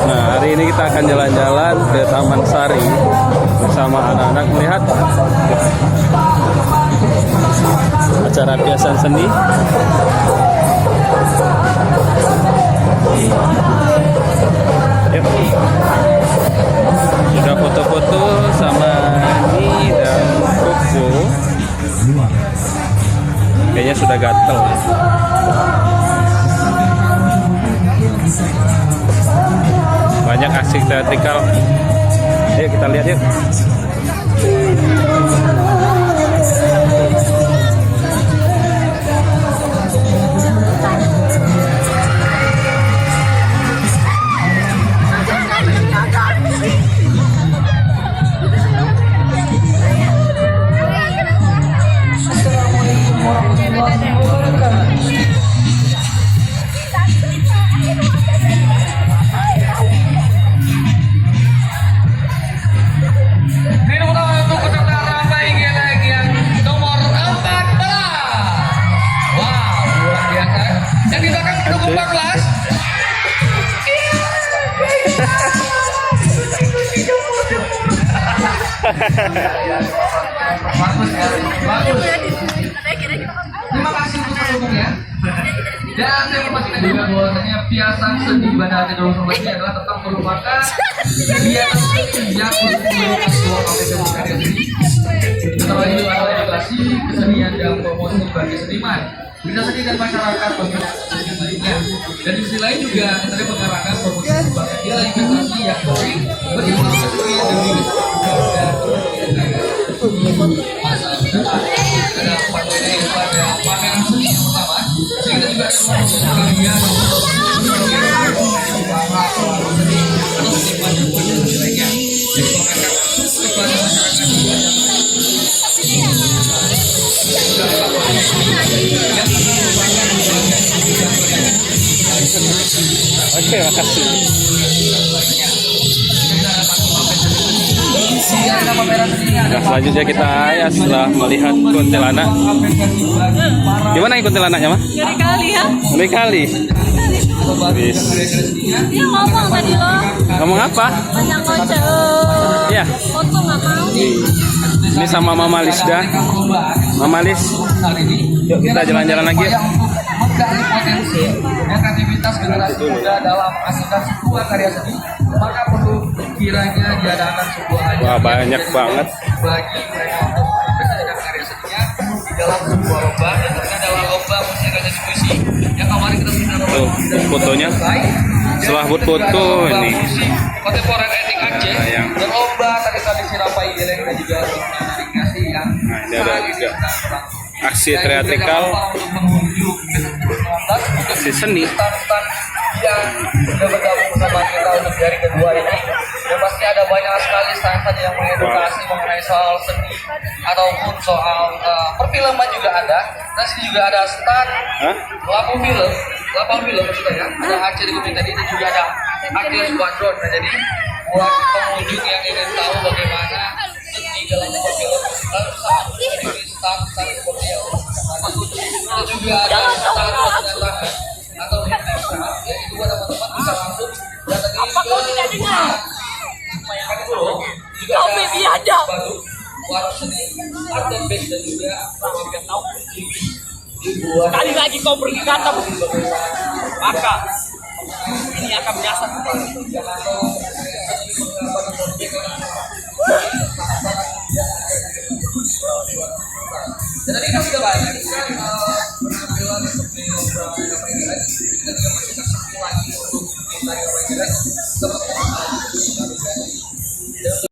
Nah, hari ini kita akan jalan-jalan ke Taman Sari bersama anak-anak melihat acara piasan seni. Yuk. Sudah foto-foto sama ini dan Koko. Kayaknya sudah gatel. Banyak aksi teatrikal. Ayo kita lihat yuk. Terima kasih untuk pendukungnya. Dan saya memastikan juga bahwasanya piasan seni Bandara Hati 2019 ini adalah tetap merupakan kegiatan seni yang berhubungan ketua KPP Karya Seni. Setelah itu ada edukasi, kesenian dan promosi bagi seniman, bidang seni dan masyarakat bagi seniman lainnya. Dan di sisi lain juga kita mengarahkan promosi sebagai nilai investasi yang penting bagi para seniman dan ada pameran seni yang pertama, sehingga juga sekalian Oke, makasih. Nah, selanjutnya kita ya setelah melihat kuntilanak. Gimana yang kuntilanaknya, Mah? Ngeri kali ya. Ngeri kali. Bis. Dia ngomong tadi loh. Ngomong apa? Banyak kocak. Ya. Foto nggak mau. Ini sama Mama Lisda. Mama Lis. Yuk kita jalan-jalan lagi. Menggali potensi dan kreativitas generasi muda dalam menghasilkan sebuah karya seni, maka perlu kiranya diadakan sebuah ajang Wah, banyak banget bagi mereka untuk mempresentasikan karya seninya di dalam sebuah lomba, dan ternyata adalah lomba musik dan puisi yang kemarin kita sudah tuh fotonya. Setelah buat foto ini kontemporer etnik Aceh yang dan lomba tari tradisi Rapai Geleng dan juga navigasi yang nah, ini ada juga aksi teatrikal, aksi seni yang sudah bergabung bersama kita untuk hari kedua ini. Dan pasti ada banyak sekali stand yang mengedukasi mengenai soal seni ataupun soal perfilman juga ada. Dan sini juga ada stand lampu film maksudnya ya. Ada Aceh di Kuping tadi, dan juga ada Aceh Squadron. Nah, jadi buat pengunjung yang ingin tahu bagaimana seni dalam perfilman kita bisa menjadi stand seperti yang ada juga ada stand persenjataan atau Indonesia, ya itu buat teman-teman bisa langsung datang ke juga ada baru warung seni art and base dan juga dibuat Kali lagi kau pergi kata maka ini akan menyasar. dan tadi kan sudah banyak